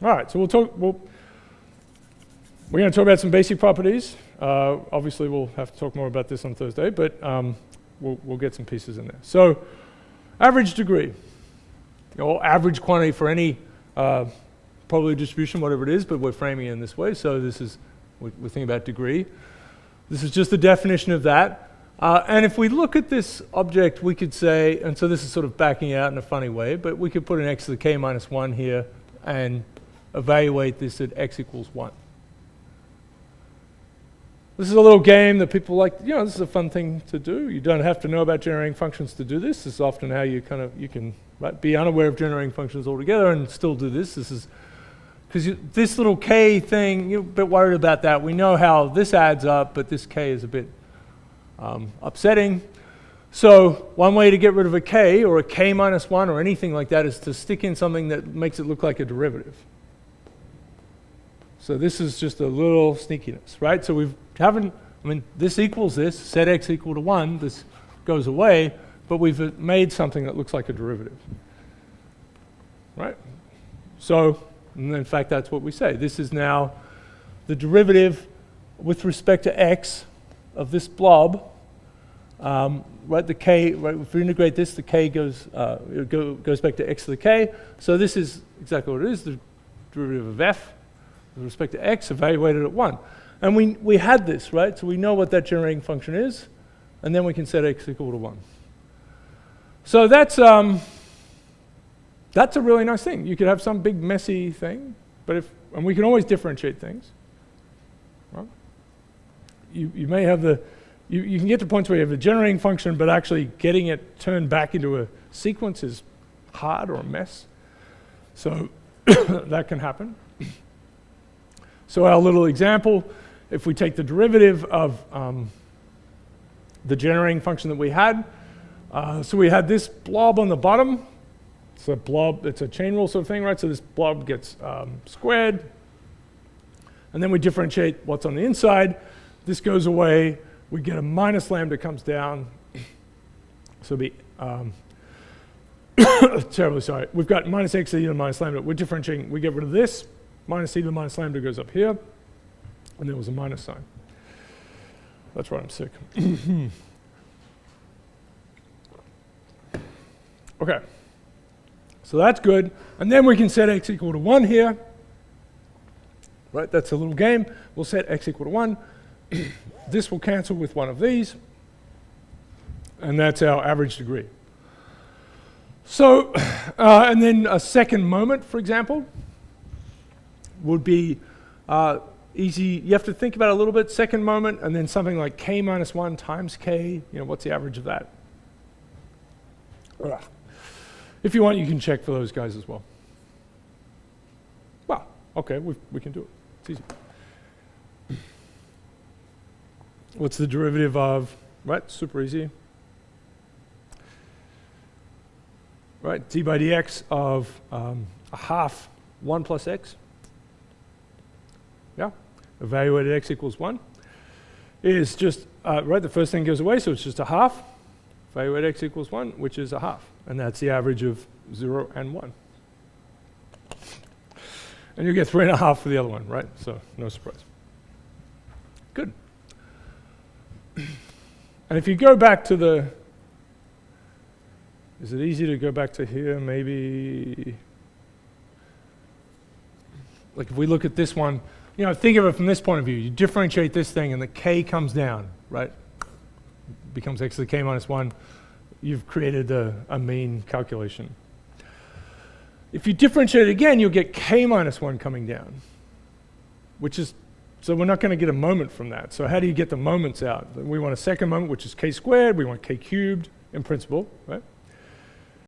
All right, so we're going to talk about some basic properties. Obviously, we'll have to talk more about this on Thursday, but we'll get some pieces in there. So, average degree, or average quantity for any probability distribution, whatever it is, but we're framing it in this way. So this is, we're thinking about degree. This is just the definition of that. And if we look at this object, we could say, and so this is sort of backing out in a funny way, but we could put an x to the k minus 1 here and evaluate this at x equals 1. This is a little game that people like, this is a fun thing to do. You don't have to know about generating functions to do this. This is often how you can be unaware of generating functions altogether and still do this. This is, because this little k thing, you're a bit worried about that. We know how this adds up, but this k is a bit upsetting. So one way to get rid of a k, or a k minus 1, or anything like that, is to stick in something that makes it look like a derivative. So this is just a little sneakiness, right? So this equals this, set x equal to 1, this goes away, but we've made something that looks like a derivative, right? So, and in fact, that's what we say. This is now the derivative with respect to x of this blob, right? The k, right? If we integrate this, the k goes back to x to the k. So this is exactly what it is, the derivative of f with respect to x evaluated at 1. And we had this, right? So we know what that generating function is, and then we can set x equal to 1. So that's a really nice thing. You could have some big messy thing, and we can always differentiate things. Right? You may have you can get to points where you have a generating function, but actually getting it turned back into a sequence is hard or a mess. So that can happen. So our little example, if we take the derivative of the generating function that we had, so we had this blob on the bottom. It's a blob, it's a chain rule sort of thing, right? So this blob gets squared, and then we differentiate what's on the inside. This goes away. We get a minus lambda comes down. So it'll be, terribly sorry. We've got minus x e to the minus lambda. We're differentiating, we get rid of this. Minus e to the minus lambda goes up here, and there was a minus sign. That's right, I'm sick. Okay, so that's good. And then we can set x equal to 1 here. Right, that's a little game. We'll set x equal to 1. This will cancel with one of these, and that's our average degree. So, and then a second moment, for example, would be easy. You have to think about it a little bit. Second moment, and then something like k minus 1 times k. What's the average of that? If you want, you can check for those guys as well. Well, okay, we can do it. It's easy. What's the derivative of, right, super easy. Right, d by dx of a half 1 plus x. Yeah, evaluated x equals 1 is just, right, the first thing goes away, so it's just a half. Evaluate x equals 1, which is a half. And that's the average of 0 and 1. And you get 3.5 for the other one, right? So no surprise. Good. And if you go back to is it easy to go back to here? Maybe, like if we look at this one, think of it from this point of view. You differentiate this thing and the k comes down, right? Becomes x to the k minus 1. You've created a mean calculation. If you differentiate it again, you'll get k minus 1 coming down, so we're not going to get a moment from that. So how do you get the moments out? We want a second moment, which is k squared. We want k cubed in principle, right?